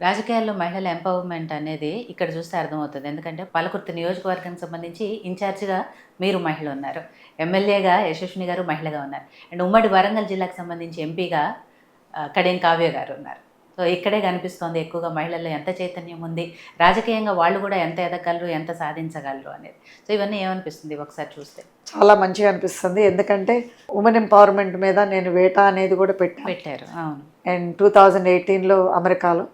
రాజకీయాల్లో మహిళల ఎంపవర్మెంట్ అనేది ఇక్కడ చూస్తే అర్థమవుతుంది. ఎందుకంటే పాలకుర్తి నియోజకవర్గానికి సంబంధించి ఇన్ఛార్జిగా మీరు మహిళ ఉన్నారు. ఎమ్మెల్యేగా యశస్విని గారు మహిళగా ఉన్నారు. అండ్ ఉమ్మడి వరంగల్ జిల్లాకు సంబంధించి ఎంపీగా కడియం కావ్య గారు ఉన్నారు. సో ఇక్కడే కనిపిస్తోంది ఎక్కువగా మహిళల్లో ఎంత చైతన్యం ఉంది, రాజకీయంగా వాళ్ళు కూడా ఎంత ఎదగలరు, ఎంత సాధించగలరు అనేది. సో ఇవన్నీ ఏమనిపిస్తుంది ఒకసారి చూస్తే? చాలా మంచిగా అనిపిస్తుంది. ఎందుకంటే ఉమెన్ ఎంపవర్మెంట్ మీద నేను వేటా అనేది కూడా పెట్టారు. అవును. అండ్ 2018లో అమెరికాలో.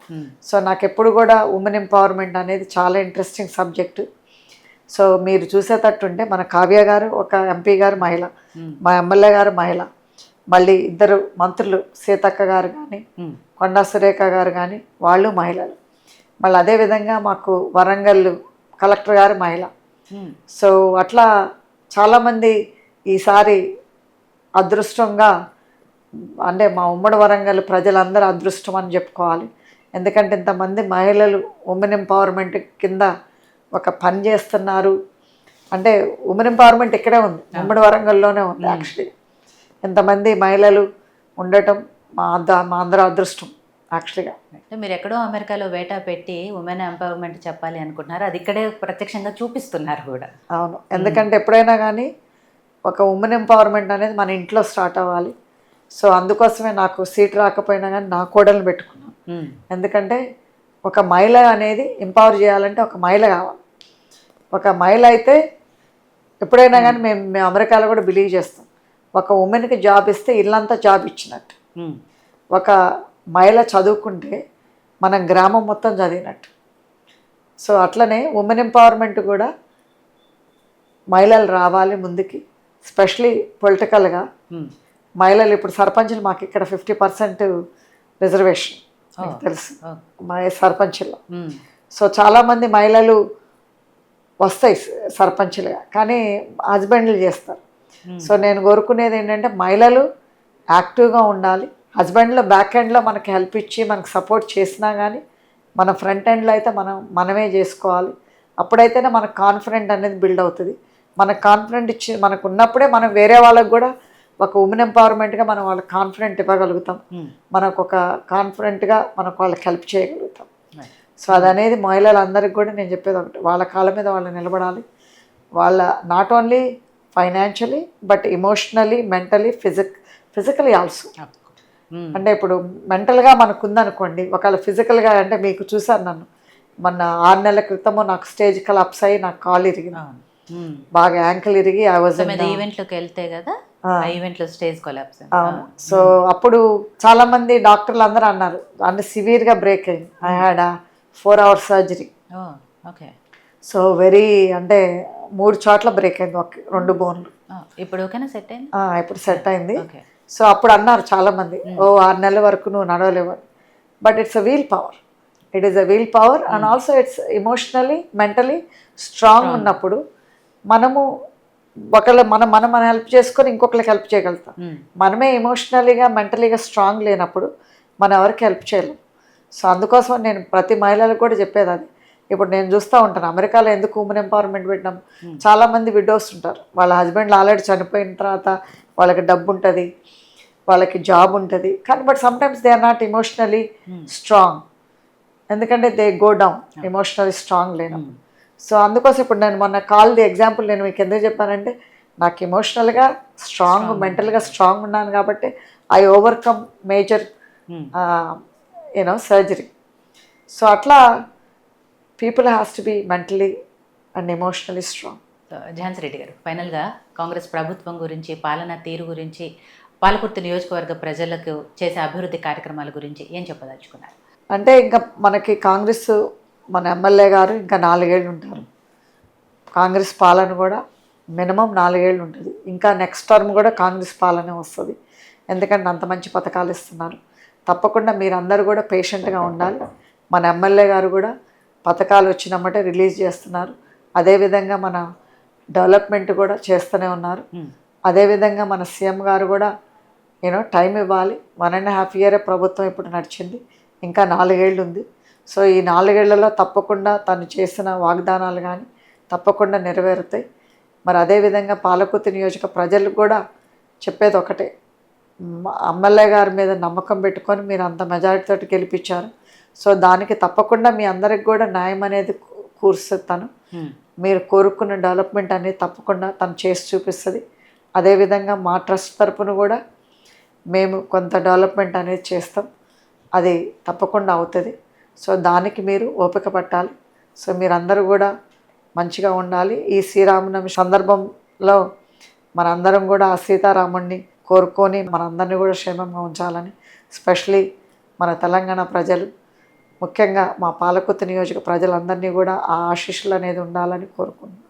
సో నాకు ఎప్పుడు కూడా ఉమెన్ ఎంపవర్మెంట్ అనేది చాలా ఇంట్రెస్టింగ్ సబ్జెక్టు. సో మీరు చూసేటట్టుంటే మన కావ్య గారు ఒక ఎంపీ గారు మహిళ, మా ఎమ్మెల్యే గారు మహిళ, మళ్ళీ ఇద్దరు మంత్రులు సీతక్క గారు కానీ కొండా సురేఖ గారు కానీ వాళ్ళు మహిళలు. మళ్ళీ అదేవిధంగా మాకు వరంగల్ కలెక్టర్ గారు మహిళ. సో అట్లా చాలామంది ఈసారి అదృష్టంగా, అంటే మా ఉమ్మడి వరంగల్ ప్రజలందరూ అదృష్టం అని చెప్పుకోవాలి. ఎందుకంటే ఇంతమంది మహిళలు ఉమెన్ ఎంపవర్మెంట్ కింద ఒక పని చేస్తున్నారు. అంటే ఉమెన్ ఎంపవర్మెంట్ ఇక్కడే ఉంది, ఉమ్మడి వరంగల్లోనే ఉంది. యాక్చువల్లీ ఇంతమంది మహిళలు ఉండటం మా అందరూ అదృష్టం యాక్చువల్గా. మీరు ఎక్కడో అమెరికాలో వేటా పెట్టి ఉమెన్ ఎంపవర్మెంట్ చెప్పాలి అనుకుంటున్నారు, అది ఇక్కడే ప్రత్యక్షంగా చూపిస్తున్నారు కూడా. అవును, ఎందుకంటే ఎప్పుడైనా కానీ ఒక ఉమెన్ ఎంపవర్మెంట్ అనేది మన ఇంట్లో స్టార్ట్ అవ్వాలి. సో అందుకోసమే నాకు సీట్ రాకపోయినా కానీ నా కోడల్ని పెట్టుకున్నాను. ఎందుకంటే ఒక మహిళ అనేది ఎంపవర్ చేయాలంటే ఒక మహిళ కావాలి. ఒక మహిళ అయితే ఎప్పుడైనా కానీ మేము అమెరికాలో కూడా బిలీవ్ చేస్తాం, ఒక ఉమెన్కి జాబ్ ఇస్తే ఇల్లంతా జాబ్ ఇచ్చినట్టు. ఒక మహిళ చదువుకుంటే మన గ్రామం మొత్తం చదివినట్టు. సో అట్లనే ఉమెన్ ఎంపవర్మెంట్ కూడా మహిళలు రావాలి ముందుకి, స్పెషలీ పొలిటికల్గా. మహిళలు ఇప్పుడు సర్పంచులు మాకు ఇక్కడ 50% రిజర్వేషన్ తెలుసు మా సర్పంచుల్లో. సో చాలామంది మహిళలు వస్తాయి సర్పంచులుగా, కానీ హస్బెండ్లు చేస్తారు. సో నేను కోరుకునేది ఏంటంటే మహిళలు యాక్టివ్గా ఉండాలి. హస్బెండ్లో బ్యాక్ ఎండ్లో మనకి హెల్ప్ ఇచ్చి మనకు సపోర్ట్ చేసినా కానీ మన ఫ్రంట్ ఎండ్లో అయితే మనమే చేసుకోవాలి. అప్పుడైతేనే మనకు కాన్ఫిడెంట్ అనేది బిల్డ్ అవుతుంది. మనకు కాన్ఫిడెంట్ ఇచ్చి మనకు ఉన్నప్పుడే మనం వేరే వాళ్ళకు కూడా ఒక ఉమెన్ ఎంపవర్మెంట్గా మనం వాళ్ళకి కాన్ఫిడెంట్ ఇవ్వగలుగుతాం. మనకు ఒక కాన్ఫిడెంట్గా మనకు వాళ్ళకి హెల్ప్ చేయగలుగుతాం. సో అదనేది మహిళలందరికీ కూడా నేను చెప్పేది ఒకటి, వాళ్ళ కాళ్ళ మీద వాళ్ళు నిలబడాలి. వాళ్ళ not only financially but emotionally, mentally, physically also. అంటే ఇప్పుడు మెంటల్గా మనకు ఉందనుకోండి, ఒకవేళ ఫిజికల్గా అంటే మీకు చూసారు నన్ను మొన్న 6 నెలల క్రితము నాకు స్టేజ్ కలాప్స్ అయ్యి నాకు కాళ్ళు ఇరిగింది, బాగా యాంకిల్ ఇరిగి. ఈవెంట్లోకి వెళ్తే కదా ఈవెంట్లో స్టేజ్ కొలాప్స్. అవును. సో అప్పుడు చాలామంది డాక్టర్లు అందరూ అన్నారు అంటే సివియర్గా బ్రేక్ అయింది. I had 4 hours surgery. Okay. So very అంటే 3 చోట్ల బ్రేక్ అయింది, 2 బోన్లు. ఇప్పుడు ఓకేనా? సెట్ అయింది? ఇప్పుడు సెట్ అయింది. సో అప్పుడు అన్నారు చాలామంది, 6 నెలల వరకు నువ్వు నడవలేవు. But it's a will power, it is a will power and also it's emotionally, mentally strong ఉన్నప్పుడు మనము మనం హెల్ప్ చేసుకొని ఇంకొకరికి హెల్ప్ చేయగలుగుతాం. మనమే ఎమోషనలీగా, మెంటలీగా స్ట్రాంగ్ లేనప్పుడు మనం ఎవరికి హెల్ప్ చేయలేం. సో అందుకోసం నేను ప్రతి మహిళలకు కూడా చెప్పేది అది. ఇప్పుడు నేను చూస్తూ ఉంటాను అమెరికాలో ఎందుకు ఉమెన్ ఎంపవర్మెంట్ పెట్టినాం. చాలామంది విడోస్ ఉంటారు, వాళ్ళ హస్బెండ్లు ఆల్రెడీ చనిపోయిన తర్వాత వాళ్ళకి డబ్బు ఉంటుంది, వాళ్ళకి జాబ్ ఉంటుంది, కానీ but sometimes they are not emotionally strong. ఎందుకంటే they go down emotionally strong లేనప్పుడు. సో అందుకోసం ఇప్పుడు నేను మొన్న కాల్ది ఎగ్జాంపుల్ నేను మీకు ఎందుకు చెప్పానంటే, నాకు ఎమోషనల్గా స్ట్రాంగ్, మెంటల్గా స్ట్రాంగ్ ఉన్నాను కాబట్టి I overcome major surgery. So అట్లా people has to be mentally and emotionally strong. Jhansi Reddy గారు, ఫైనల్గా కాంగ్రెస్ ప్రభుత్వం గురించి, పాలనా తీరు గురించి, పాలకుర్తి నియోజకవర్గ ప్రజలకు చేసే అభివృద్ధి కార్యక్రమాల గురించి ఏం చెప్పదలుచుకున్నారు? అంటే ఇంకా మనకి కాంగ్రెస్, మన ఎమ్మెల్యే గారు ఇంకా 4 ఏళ్ళు ఉంటారు. కాంగ్రెస్ పాలన కూడా మినిమం 4 ఏళ్ళు ఉంటుంది. ఇంకా నెక్స్ట్ టర్మ్ కూడా కాంగ్రెస్ పాలనే వస్తుంది. ఎందుకంటే అంత మంచి పథకాలు ఇస్తున్నారు. తప్పకుండా మీరందరూ కూడా పేషెంట్గా ఉండాలి. మన ఎమ్మెల్యే గారు కూడా పథకాలు వచ్చినమ్మటే రిలీజ్ చేస్తున్నారు. అదేవిధంగా మన డెవలప్మెంట్ కూడా చేస్తూనే ఉన్నారు. అదేవిధంగా మన సీఎం గారు కూడా టైం ఇవ్వాలి. 1.5 year ప్రభుత్వం ఇప్పుడు నడిచింది, ఇంకా 4 ఏళ్ళు ఉంది. సో ఈ 4 ఏళ్లలో తప్పకుండా తను చేసిన వాగ్దానాలు కానీ తప్పకుండా నెరవేరుతాయి. మరి అదేవిధంగా పాలకుర్తి నియోజక ప్రజలకు కూడా చెప్పేది ఒకటే, ఎమ్మెల్యే గారి మీద నమ్మకం పెట్టుకొని మీరు అంత మెజారిటీతో గెలిపించారు. సో దానికి తప్పకుండా మీ అందరికి కూడా న్యాయం అనేది కూరుస్తాను. మీరు కోరుకున్న డెవలప్మెంట్ అనేది తప్పకుండా తను చేసి చూపిస్తుంది. అదేవిధంగా మా ట్రస్ట్ తరపున కూడా మేము కొంత డెవలప్మెంట్ అనేది చేస్తాం, అది తప్పకుండా అవుతుంది. సో దానికి మీరు ఓపిక పట్టాలి. సో మీరందరూ కూడా మంచిగా ఉండాలి. ఈ శ్రీరామనవమి సందర్భంలో మనందరం కూడా ఆ సీతారాముడిని కోరుకొని మనందరినీ కూడా క్షేమంగా ఉంచాలని, స్పెషలీ మన తెలంగాణ ప్రజలు, ముఖ్యంగా మా పాలకుర్తి నియోజక ప్రజలందరినీ కూడా ఆ ఆశీస్సులు అనేది ఉండాలని కోరుకుంటున్నాను.